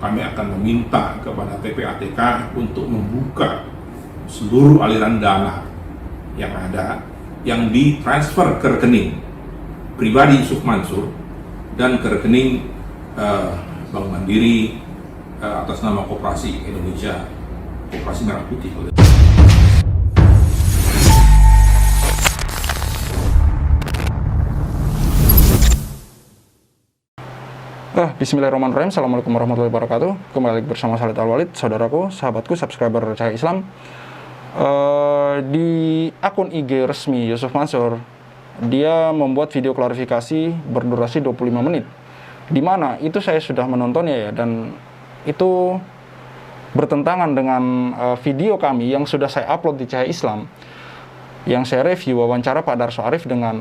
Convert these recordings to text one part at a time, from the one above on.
kami akan meminta kepada PPATK untuk membuka seluruh aliran dana yang ada, yang ditransfer ke rekening pribadi Yusuf Mansur dan ke rekening Bank Mandiri atas nama Koperasi Indonesia, Koperasi Merah Putih. Bismillahirrahmanirrahim. Assalamualaikum warahmatullahi wabarakatuh. Kembali bersama Khalid Al-Walid, saudaraku, sahabatku, subscriber Cahaya Islam. Di akun IG resmi Yusuf Mansur, dia membuat video klarifikasi berdurasi 25 menit. Di mana itu saya sudah menontonnya ya, dan itu bertentangan dengan video kami yang sudah saya upload di Cahaya Islam, yang saya review wawancara Pak Darso Arif dengan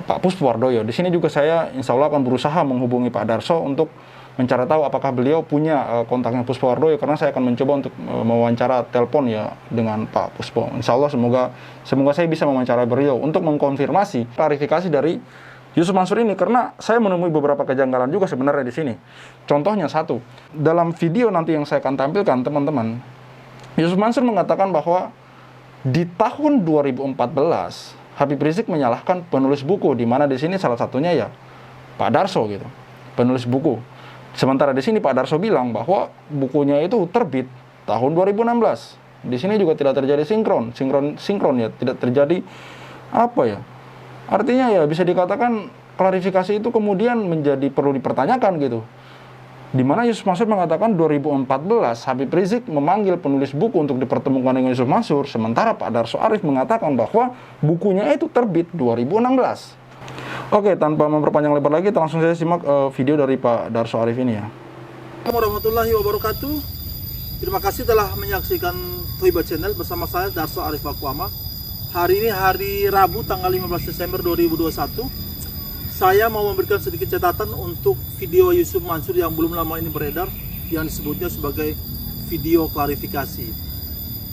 Pak Puspowardoyo. Di sini juga saya insya Allah akan berusaha menghubungi Pak Darso untuk mencari tahu apakah beliau punya kontaknya Puspowardoyo, karena saya akan mencoba untuk mewawancara telepon ya dengan Pak Puspo. Insya Allah semoga saya bisa mewawancara beliau untuk mengkonfirmasi klarifikasi dari Yusuf Mansur ini, karena saya menemui beberapa kejanggalan juga sebenarnya di sini. Contohnya satu, dalam video nanti yang saya akan tampilkan teman-teman, Yusuf Mansur mengatakan bahwa di tahun 2014 Habib Rizik menyalahkan penulis buku, di mana di sini salah satunya ya Pak Darso gitu, penulis buku. Sementara di sini Pak Darso bilang bahwa bukunya itu terbit tahun 2016. Di sini juga tidak terjadi sinkron ya, tidak terjadi apa ya? Artinya ya bisa dikatakan klarifikasi itu kemudian menjadi perlu dipertanyakan gitu. Di mana Yusuf Mansur mengatakan 2014 Habib Rizik memanggil penulis buku untuk dipertemukan dengan Yusuf Mansur, sementara Pak Darso Arif mengatakan bahwa bukunya itu terbit 2016. Oke, tanpa memperpanjang lebar lagi, langsung saya simak video dari Pak Darso Arif ini ya. Assalamualaikum warahmatullahi wabarakatuh. Terima kasih telah menyaksikan Thoibah Channel bersama saya Darso Arif Bakuama. Hari ini hari Rabu tanggal 15 Desember 2021. Saya mau memberikan sedikit catatan untuk video Yusuf Mansur yang belum lama ini beredar, yang disebutnya sebagai video klarifikasi.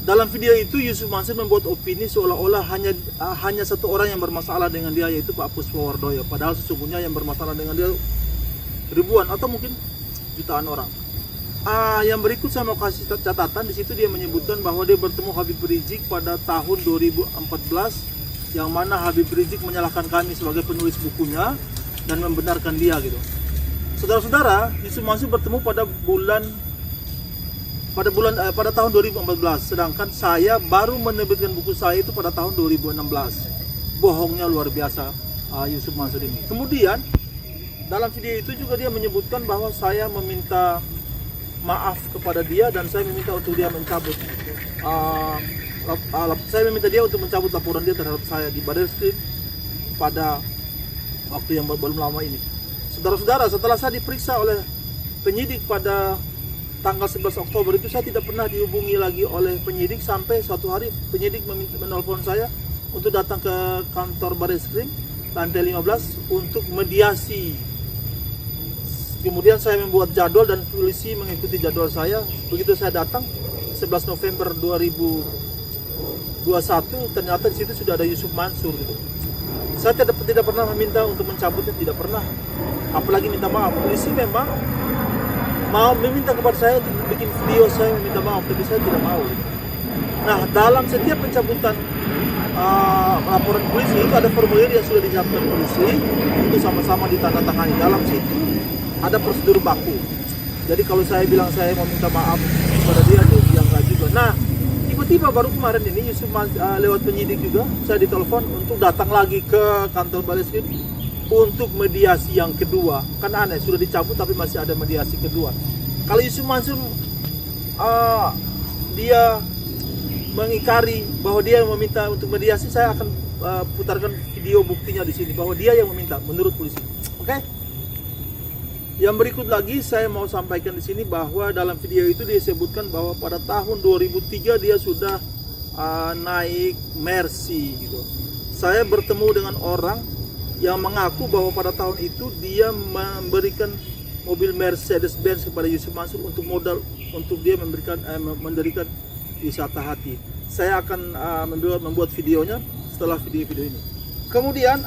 Dalam video itu Yusuf Mansur membuat opini seolah-olah hanya satu orang yang bermasalah dengan dia, yaitu Pak Puspowardoyo. Padahal sesungguhnya yang bermasalah dengan dia ribuan atau mungkin jutaan orang. Yang berikut saya mau kasih catatan. Di situ dia menyebutkan bahwa dia bertemu Habib Rizik pada tahun 2014. Yang mana Habib Rizik menyalahkan kami sebagai penulis bukunya dan membenarkan dia gitu. Saudara-saudara, Yusuf Mansur bertemu pada tahun 2014, sedangkan saya baru menerbitkan buku saya itu pada tahun 2016. Bohongnya luar biasa Yusuf Mansur ini. Kemudian dalam video itu juga dia menyebutkan bahwa saya meminta maaf kepada dia dan saya meminta untuk dia mencabut untuk mencabut laporan dia terhadap saya di Baris Krim pada waktu yang belum lama ini. Saudara-saudara, setelah saya diperiksa oleh penyidik pada tanggal 11 Oktober itu, saya tidak pernah dihubungi lagi oleh penyidik sampai suatu hari penyidik menelpon saya untuk datang ke kantor Baris Krim lantai 15 untuk mediasi. Kemudian saya membuat jadwal dan polisi mengikuti jadwal saya. Begitu saya datang 11 November 2021, ternyata di situ sudah ada Yusuf Mansur gitu. Saya tidak pernah meminta untuk mencabutnya, tidak pernah. Apalagi minta maaf. Polisi memang mau meminta kepada saya untuk bikin video saya meminta maaf, tapi saya tidak mau. Nah, dalam setiap pencabutan laporan polisi itu ada formulir yang sudah disiapkan polisi untuk sama-sama ditandatangani. Dalam situ ada prosedur baku. Jadi kalau saya bilang saya mau minta maaf kepada dia enggak juga. Nah, tiba-tiba baru kemarin ini Yusuf lewat penyidik juga saya ditelepon untuk datang lagi ke kantor Baris Krim untuk mediasi yang kedua. Kan aneh, sudah dicabut tapi masih ada mediasi kedua. Kalau Yusuf Mansur dia mengingkari bahwa dia yang meminta untuk mediasi, saya akan putarkan video buktinya di sini bahwa dia yang meminta menurut polisi. Oke? Yang berikut lagi saya mau sampaikan di sini bahwa dalam video itu disebutkan bahwa pada tahun 2003 dia sudah naik Mercy gitu. Saya bertemu dengan orang yang mengaku bahwa pada tahun itu dia memberikan mobil Mercedes-Benz kepada Yusuf Mansur untuk modal untuk dia mendirikan wisata hati. Saya akan membuat videonya setelah video-video ini. Kemudian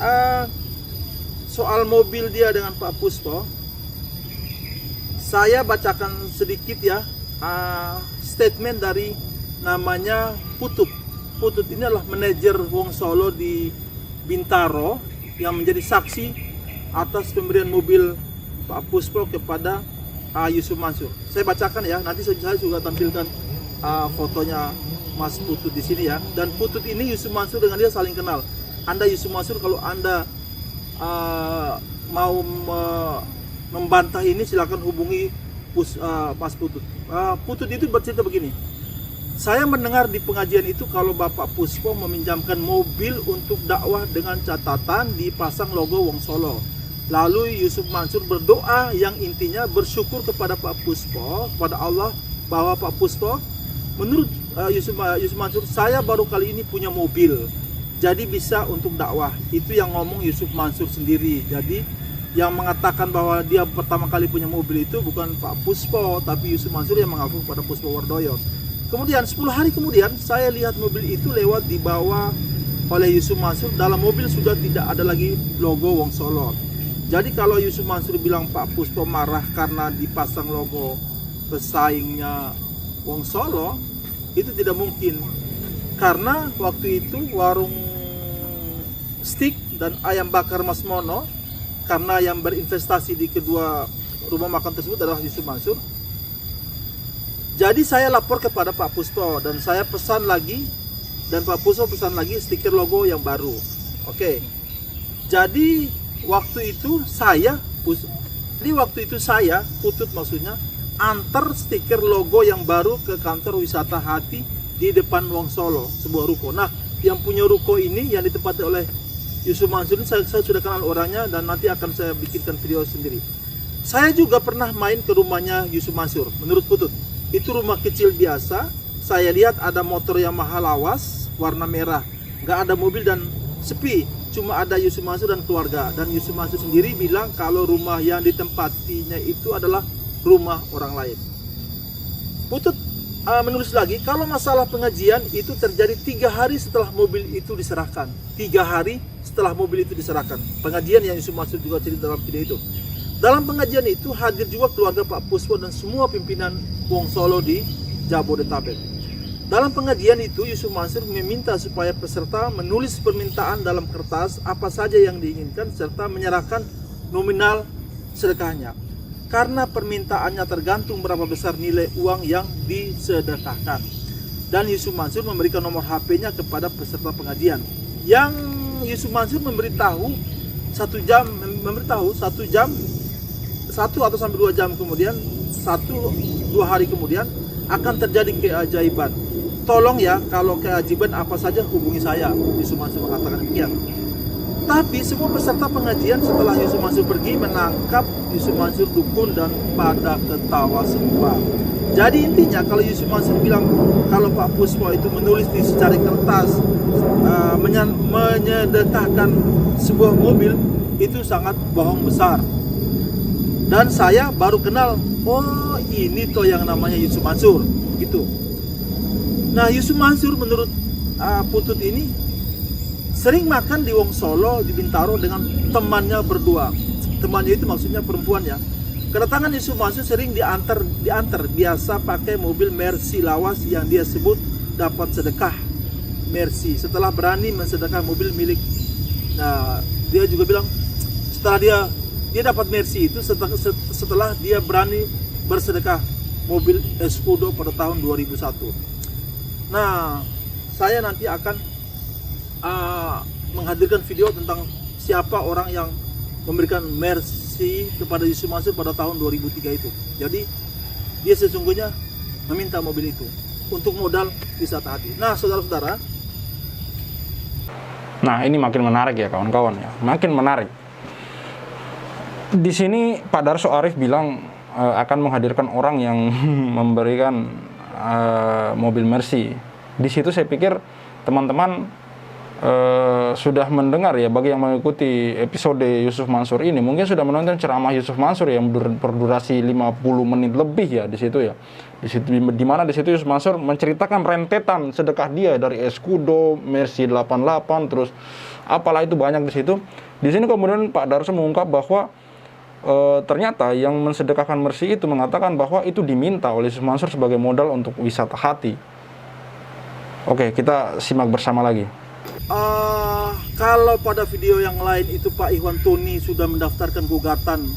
soal mobil dia dengan Pak Puspo, Saya bacakan sedikit ya statement dari namanya Putut. Putut ini adalah manajer Wong Solo di Bintaro yang menjadi saksi atas pemberian mobil Pak Puspo kepada Yusuf Mansur. Saya bacakan ya, nanti saya juga tampilkan fotonya Mas Putut di sini ya. Dan Putut ini Yusuf Mansur dengan dia saling kenal. Anda Yusuf Mansur, kalau Anda mau membantah ini silakan hubungi Mas Putut. Putut itu bercerita begini. Saya mendengar di pengajian itu kalau Bapak Puspo meminjamkan mobil untuk dakwah dengan catatan dipasang logo Wong Solo. Lalu Yusuf Mansur berdoa yang intinya bersyukur kepada Pak Puspo, kepada Allah, bahwa Pak Puspo, menurut Yusuf Mansur, saya baru kali ini punya mobil, jadi bisa untuk dakwah. Itu yang ngomong Yusuf Mansur sendiri. Jadi yang mengatakan bahwa dia pertama kali punya mobil itu bukan Pak Puspo, tapi Yusuf Mansur yang mengaku kepada Puspo Wardoyo. Kemudian 10 hari kemudian saya lihat mobil itu lewat dibawa oleh Yusuf Mansur. Dalam mobil sudah tidak ada lagi logo Wong Solo. Jadi kalau Yusuf Mansur bilang Pak Puspo marah karena dipasang logo pesaingnya Wong Solo, itu tidak mungkin. Karena waktu itu warung steak dan ayam bakar Mas Mono, karena yang berinvestasi di kedua rumah makan tersebut adalah Yusuf Mansur. Jadi saya lapor kepada Pak Puspo dan saya pesan lagi, dan Pak Puspo pesan lagi stiker logo yang baru. Oke. Jadi waktu itu saya Putut maksudnya, antar stiker logo yang baru ke kantor wisata Hati di depan Wong Solo, sebuah ruko. Nah, yang punya ruko ini yang ditempati oleh Yusuf Mansur ini saya sudah kenal orangnya dan nanti akan saya bikinkan video sendiri. Saya juga pernah main ke rumahnya Yusuf Mansur. Menurut Putut, itu rumah kecil biasa. Saya lihat ada motor Yamaha lawas warna merah, nggak ada mobil dan sepi. Cuma ada Yusuf Mansur dan keluarga. Dan Yusuf Mansur sendiri bilang kalau rumah yang ditempatinya itu adalah rumah orang lain. Putut menulis lagi, kalau masalah pengajian itu terjadi 3 hari setelah mobil itu diserahkan. 3 hari setelah mobil itu diserahkan. Pengajian yang Yusuf Mansur juga cerita dalam video itu. Dalam pengajian itu hadir juga keluarga Pak Puspo dan semua pimpinan Wong Solo di Jabodetabek. Dalam pengajian itu Yusuf Mansur meminta supaya peserta menulis permintaan dalam kertas apa saja yang diinginkan serta menyerahkan nominal sedekahnya. Karena permintaannya tergantung berapa besar nilai uang yang disedekahkan. Dan Yusuf Mansur memberikan nomor HP-nya kepada peserta pengajian. Yang Yusuf Mansur memberitahu 1 atau sampai 2 jam kemudian, 1-2 hari kemudian akan terjadi keajaiban. Tolong ya, kalau keajaiban apa saja hubungi saya. Yusuf Mansur mengatakan demikian. Tapi semua peserta pengajian setelah Yusuf Mansur pergi menangkap Yusuf Mansur dukun dan pada ketawa semua. Jadi intinya kalau Yusuf Mansur bilang kalau Pak Puspo itu menulis di secari kertas menyedekahkan sebuah mobil, itu sangat bohong besar. Dan saya baru kenal, oh ini toh yang namanya Yusuf Mansur gitu. Nah Yusuf Mansur menurut Putut ini sering makan di Wong Solo, di Bintaro dengan temannya berdua. Temannya itu maksudnya perempuan ya. Kedatangan Yusuf Mansur sering diantar biasa pakai mobil Mercy lawas yang dia sebut dapat sedekah Mercy. Setelah berani mensedekah mobil milik, nah dia juga bilang setelah dia dapat Mercy itu setelah dia berani bersedekah mobil Escudo pada tahun 2001. Nah, saya nanti akan menghadirkan video tentang siapa orang yang memberikan Mercy kepada Yusuf Mansur pada tahun 2003 itu. Jadi dia sesungguhnya meminta mobil itu untuk modal wisata Hati. Nah saudara-saudara, nah ini makin menarik ya kawan-kawan ya, makin menarik. Di sini Pak Darso Arif bilang akan menghadirkan orang yang memberikan mobil Mercy. Di situ saya pikir teman-teman sudah mendengar ya, bagi yang mengikuti episode Yusuf Mansur ini mungkin sudah menonton ceramah Yusuf Mansur yang berdurasi 50 menit lebih ya di situ ya. Di mana di situ Yusuf Mansur menceritakan rentetan sedekah dia dari Escudo, Mercy 88 terus apalah itu banyak di situ. Di sini kemudian Pak Darso mengungkap bahwa ternyata yang mensedekahkan Mercy itu mengatakan bahwa itu diminta oleh Yusuf Mansur sebagai modal untuk wisata hati. Oke, kita simak bersama lagi. Kalau pada video yang lain itu Pak Ikhwan Tony sudah mendaftarkan gugatan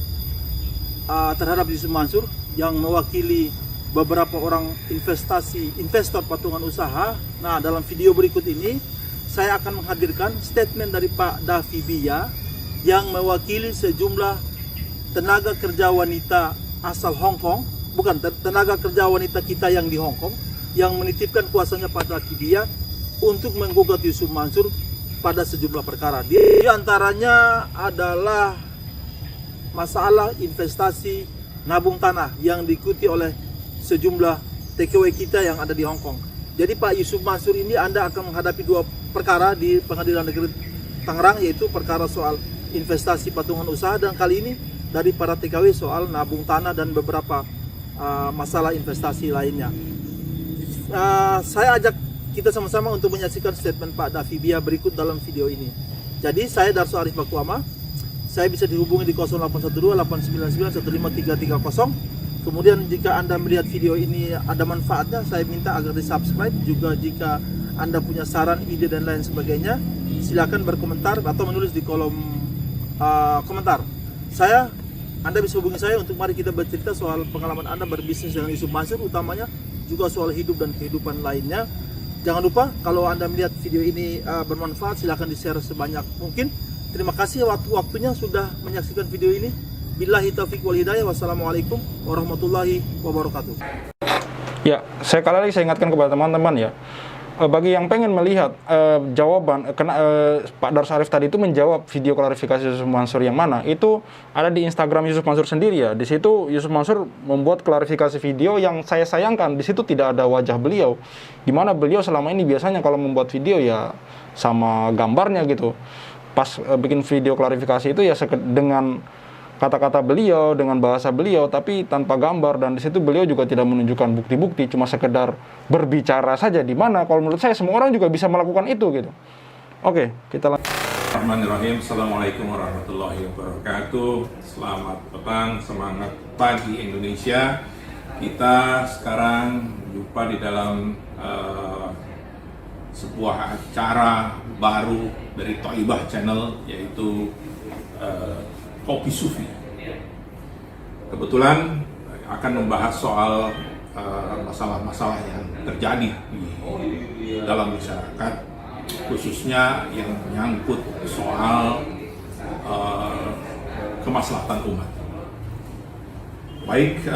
terhadap Yusuf Mansur yang mewakili beberapa orang investor patungan usaha. Nah, dalam video berikut ini saya akan menghadirkan statement dari Pak Davi Bia yang mewakili sejumlah tenaga kerja wanita asal Hong Kong, bukan tenaga kerja wanita kita yang di Hong Kong, yang menitipkan kuasanya Pak Davi Bia untuk menggugat Yusuf Mansur pada sejumlah perkara. Di antaranya adalah masalah investasi nabung tanah yang diikuti oleh sejumlah TKW kita yang ada di Hong Kong. Jadi Pak Yusuf Mansur ini Anda akan menghadapi 2 perkara di Pengadilan Negeri Tangerang, yaitu perkara soal investasi patungan usaha dan kali ini dari para TKW soal nabung tanah dan beberapa masalah investasi lainnya. Saya ajak kita sama-sama untuk menyaksikan statement Pak Davi Bia berikut dalam video ini. Jadi saya Darso Arif Bakuama, saya bisa dihubungi di 0812 899 15330. Kemudian jika Anda melihat video ini ada manfaatnya, saya minta agar di subscribe. Juga jika Anda punya saran, ide dan lain sebagainya, silakan berkomentar atau menulis di kolom komentar. Anda bisa hubungi saya untuk mari kita bercerita soal pengalaman Anda berbisnis dengan Yusuf Mansur, utamanya juga soal hidup dan kehidupan lainnya. Jangan lupa kalau Anda melihat video ini bermanfaat, silakan di-share sebanyak mungkin. Terima kasih waktunya sudah menyaksikan video ini. Billahi taufiq wal hidayah. Wassalamualaikum warahmatullahi wabarakatuh. Ya, sekali lagi saya ingatkan kepada teman-teman ya, bagi yang pengen melihat jawaban Pak Darso Arif tadi itu menjawab video klarifikasi Yusuf Mansur yang mana, itu ada di Instagram Yusuf Mansur sendiri ya. Di situ Yusuf Mansur membuat klarifikasi video yang saya sayangkan di situ tidak ada wajah beliau, di mana beliau selama ini biasanya kalau membuat video ya sama gambarnya gitu. Pas bikin video klarifikasi itu ya dengan kata-kata beliau, dengan bahasa beliau, tapi tanpa gambar, dan di situ beliau juga tidak menunjukkan bukti-bukti, cuma sekedar berbicara saja, di mana kalau menurut saya semua orang juga bisa melakukan itu gitu. Oke, kita lanjut. Bismillahirrahmanirrahim. Assalamualaikum warahmatullahi wabarakatuh. Selamat petang, semangat pagi Indonesia. Kita sekarang jumpa di dalam sebuah acara baru dari Thaibah Channel, yaitu Kopi Sufi. Kebetulan akan membahas soal masalah-masalah yang terjadi di dalam masyarakat, khususnya yang menyangkut soal kemaslahatan umat. Baik,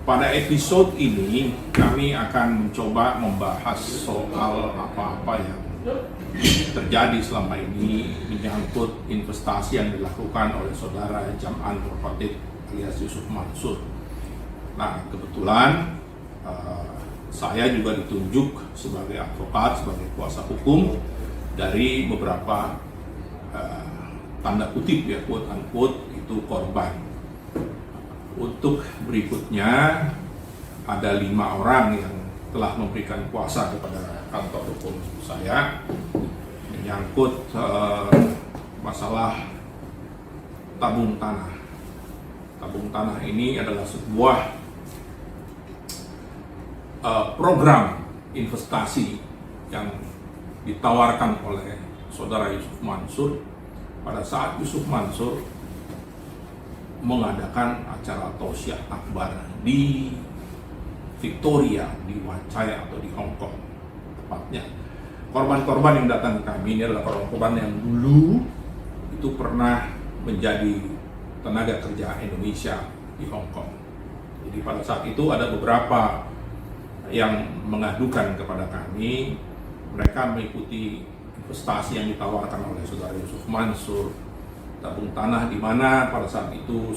pada episode ini kami akan mencoba membahas soal apa-apa yang terjadi selama ini menyangkut investasi yang dilakukan oleh saudara Jam'an Nurkhatib alias Yusuf Mansur. Nah, kebetulan saya juga ditunjuk sebagai advokat, sebagai kuasa hukum dari beberapa tanda kutip ya, quote unquote, itu korban. Untuk berikutnya ada 5 orang yang telah memberikan kuasa kepada kantor hukum saya menyangkut masalah tabung tanah. Tabung tanah ini adalah sebuah program investasi yang ditawarkan oleh saudara Yusuf Mansur pada saat Yusuf Mansur mengadakan acara Tausiah Akbar di Victoria, di Wancai atau di Hong Kong tepatnya. Korban-korban yang datang ke kami ini adalah korban-korban yang dulu itu pernah menjadi tenaga kerja Indonesia di Hong Kong. Jadi pada saat itu ada beberapa yang mengadukan kepada kami, mereka mengikuti investasi yang ditawarkan oleh saudara Yusuf Mansur, tabung tanah, di mana pada saat itu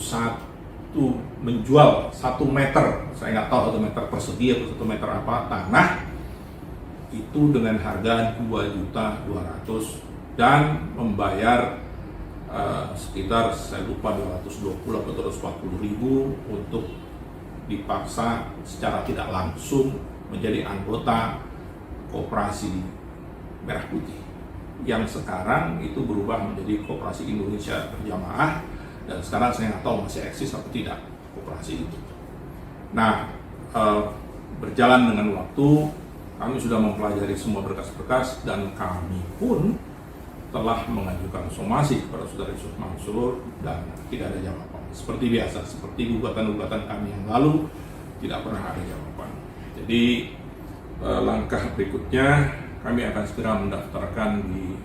menjual 1 meter, saya nggak tahu 1 meter persegi atau 1 meter apa, tanah itu dengan harga 2.200.000 dan membayar sekitar, saya lupa, 220 atau 240.000 untuk dipaksa secara tidak langsung menjadi anggota Koperasi Merah Putih, yang sekarang itu berubah menjadi Koperasi Indonesia Berjamaah, Dan sekarang saya nggak tahu masih eksis atau tidak koperasi itu. Nah, berjalan dengan waktu, kami sudah mempelajari semua berkas-berkas dan kami pun telah mengajukan somasi kepada Saudara Yusuf Mansur dan tidak ada jawaban. Seperti biasa, seperti gugatan-gugatan kami yang lalu, tidak pernah ada jawaban. Jadi langkah berikutnya kami akan segera mendaftarkan di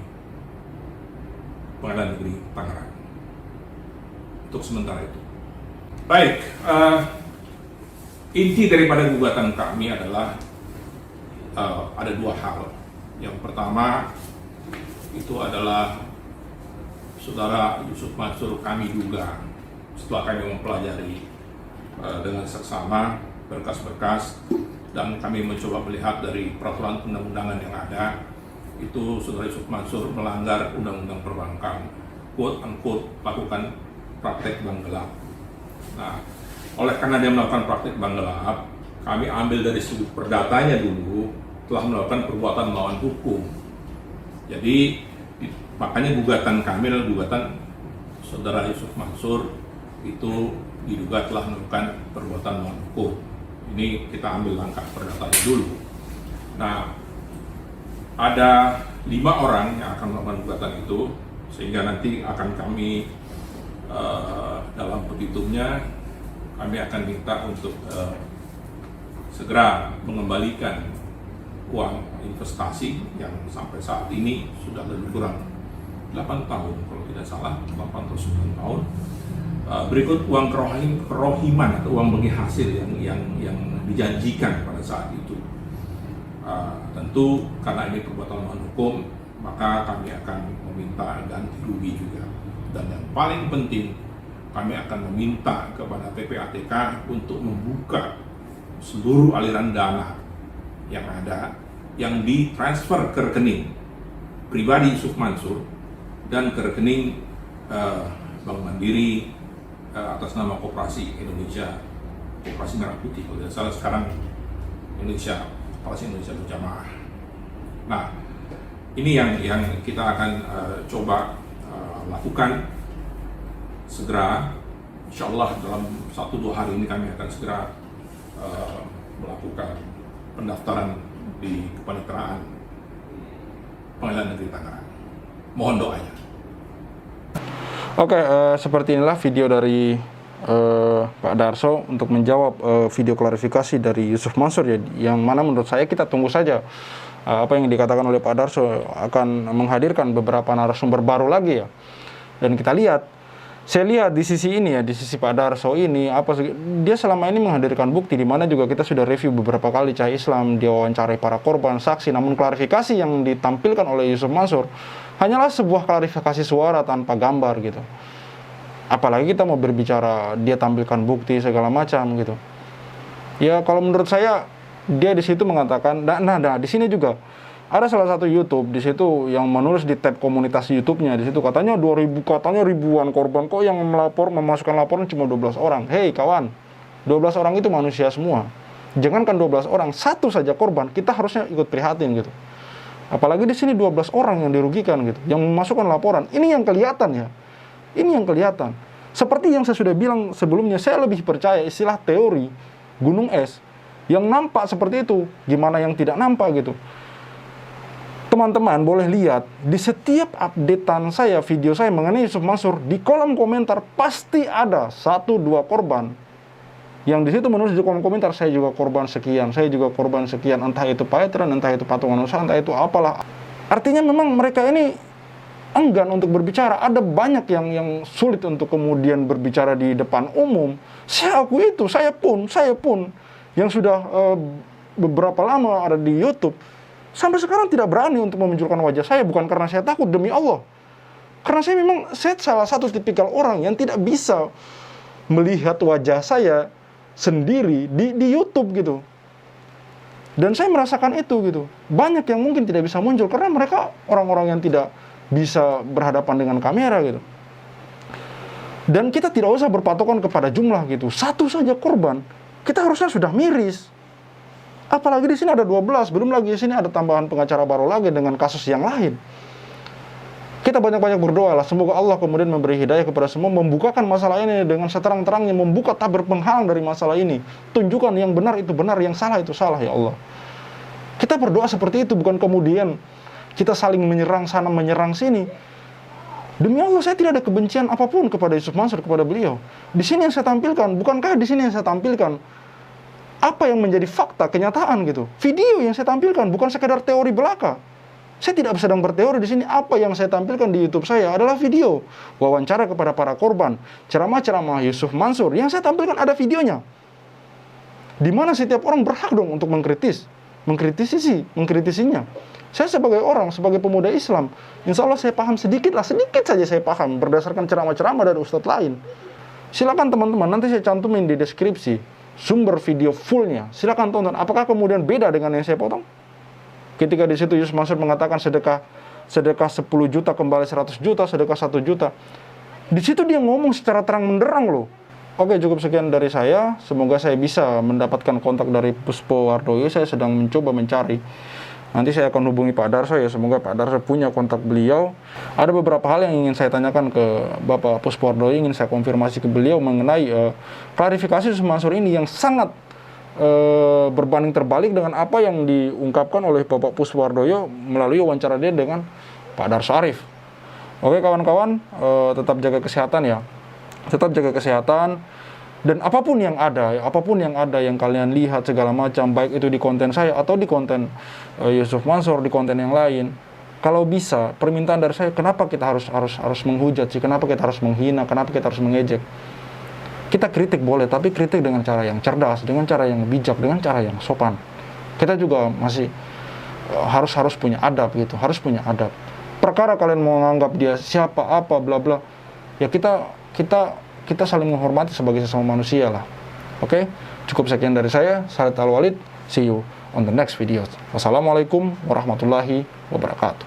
Pengadilan Negeri Tangerang untuk sementara itu. Baik, inti daripada gugatan kami adalah ada dua hal. Yang pertama itu adalah Saudara Yusuf Mansur kami duga setelah kami mempelajari dengan seksama berkas-berkas dan kami mencoba melihat dari peraturan undang-undangan yang ada, itu Saudara Yusuf Mansur melanggar undang-undang perbankan, quote unquote melakukan praktek bank gelap. Nah, oleh karena dia melakukan praktek bank gelap, kami ambil dari sudut perdatanya dulu telah melakukan perbuatan melawan hukum. Jadi makanya gugatan kami adalah gugatan Saudara Yusuf Mansur itu diduga telah melakukan perbuatan melawan hukum. Ini kita ambil langkah perdatanya dulu. Nah, ada 5 orang yang akan melakukan gugatan itu, sehingga nanti akan kami dalam petitumnya kami akan minta untuk segera mengembalikan uang investasi yang sampai saat ini sudah lebih kurang 8 tahun kalau tidak salah, 8 atau 9 tahun. Berikut uang kerohiman atau uang bagi hasil yang dijanjikan pada saat itu. Tentu karena ini perbuatan melawan hukum, maka kami akan meminta ganti rugi juga. Dan yang paling penting, kami akan meminta kepada PPATK untuk membuka seluruh aliran dana yang ada yang ditransfer ke rekening pribadi Yusuf Mansur dan ke rekening Bank Mandiri atas nama Koperasi Indonesia, Koperasi Merah Putih kalau tidak salah sekarang Indonesia, Koperasi Indonesia Berjamaah. Nah, ini yang kita akan coba lakukan segera. Insya Allah dalam 1-2 hari ini kami akan segera melakukan pendaftaran di kepaniteraan Pengadilan Negeri Tangerang. Mohon doanya. Oke, seperti inilah video dari Pak Darso untuk menjawab video klarifikasi dari Yusuf Mansur ya, yang mana menurut saya kita tunggu saja apa yang dikatakan oleh Pak Darso, akan menghadirkan beberapa narasumber baru lagi ya. Dan kita lihat, saya lihat di sisi ini ya, di sisi Pak Darso ini, dia selama ini menghadirkan bukti, di mana juga kita sudah review beberapa kali Cahaya Islam, dia wawancarai para korban, saksi, namun klarifikasi yang ditampilkan oleh Yusuf Mansur hanyalah sebuah klarifikasi suara tanpa gambar gitu. Apalagi kita mau berbicara dia tampilkan bukti segala macam gitu. Ya kalau menurut saya dia di situ mengatakan, nah di sini juga ada salah satu YouTube di situ yang menulis di tab komunitas YouTube-nya, di situ katanya ribuan korban, kok yang memasukkan laporan cuma 12 orang. Hei kawan, 12 orang itu manusia semua. Jangankan 12 orang, satu saja korban kita harusnya ikut prihatin gitu. Apalagi di sini 12 orang yang dirugikan gitu, yang memasukkan laporan. Ini yang kelihatan ya. Ini yang kelihatan. Seperti yang saya sudah bilang sebelumnya, saya lebih percaya istilah teori gunung es. Yang nampak seperti itu, gimana yang tidak nampak gitu. Teman-teman boleh lihat di setiap updatean saya, video saya mengenai Yusuf Mansur, di kolom komentar pasti ada 1-2 korban yang di situ menulis di kolom komentar, saya juga korban sekian, saya juga korban sekian, entah itu paetran, entah itu patungan usaha, entah itu apalah. Artinya memang mereka ini enggan untuk berbicara. Ada banyak yang sulit untuk kemudian berbicara di depan umum. Saya akui itu, saya pun yang sudah beberapa lama ada di YouTube, sampai sekarang tidak berani untuk memunculkan wajah saya, bukan karena saya takut, demi Allah. Karena saya salah satu tipikal orang yang tidak bisa melihat wajah saya sendiri di YouTube gitu. Dan saya merasakan itu gitu. Banyak yang mungkin tidak bisa muncul karena mereka orang-orang yang tidak bisa berhadapan dengan kamera gitu. Dan kita tidak usah berpatokan kepada jumlah gitu. Satu saja korban, kita harusnya sudah miris. Apalagi di sini ada 12, belum lagi di sini ada tambahan pengacara baru lagi dengan kasus yang lain. Kita banyak-banyak berdoa lah, semoga Allah kemudian memberi hidayah kepada semua, membukakan masalah ini dengan seterang-terangnya, membuka tabir penghalang dari masalah ini. Tunjukkan yang benar itu benar, yang salah itu salah, ya Allah. Kita berdoa seperti itu, bukan kemudian kita saling menyerang sana, menyerang sini. Demi Allah, saya tidak ada kebencian apapun kepada Yusuf Mansur, kepada beliau. Di sini yang saya tampilkan, bukankah di sini yang saya tampilkan apa yang menjadi fakta, kenyataan gitu. Video yang saya tampilkan, bukan sekedar teori belaka. Saya tidak sedang berteori di sini. Apa yang saya tampilkan di YouTube saya adalah video wawancara kepada para korban, ceramah-ceramah Yusuf Mansur. Yang saya tampilkan ada videonya. Di mana setiap orang berhak dong untuk mengkritisinya. Saya sebagai orang, sebagai pemuda Islam, insya Allah saya paham sedikit saja saya paham berdasarkan ceramah-ceramah dari ustadz lain. Silakan teman-teman, nanti saya cantumin di deskripsi sumber video fullnya. Silakan tonton. Apakah kemudian beda dengan yang saya potong? Ketika di situ Yusuf Mansur mengatakan sedekah 10 juta kembali 100 juta, sedekah 1 juta. Di situ dia ngomong secara terang menderang loh. Oke, cukup sekian dari saya. Semoga saya bisa mendapatkan kontak dari Puspo Wardoyo. Saya sedang mencoba mencari. Nanti saya akan hubungi Pak Darso ya. Semoga Pak Darso punya kontak beliau. Ada beberapa hal yang ingin saya tanyakan ke Bapak Puspo Wardoyo, ingin saya konfirmasi ke beliau mengenai klarifikasi Yusuf Mansur ini yang sangat berbanding terbalik dengan apa yang diungkapkan oleh Bapak Puspo Wardoyo melalui wawancara dia dengan Pak Darso Arif. Oke kawan-kawan, tetap jaga kesehatan ya. Tetap jaga kesehatan. Dan apapun yang ada yang kalian lihat segala macam, baik itu di konten saya atau di konten Yusuf Mansur, di konten yang lain, kalau bisa permintaan dari saya, kenapa kita harus menghujat sih? Kenapa kita harus menghina? Kenapa kita harus mengejek? Kita kritik boleh, tapi kritik dengan cara yang cerdas, dengan cara yang bijak, dengan cara yang sopan. Kita juga masih harus punya adab gitu, harus punya adab. Perkara kalian mau menganggap dia siapa, apa, bla bla, ya kita saling menghormati sebagai sesama manusia lah. Oke, cukup sekian dari saya. Khalid Al-Walid, see you on the next video. Wassalamualaikum warahmatullahi wabarakatuh.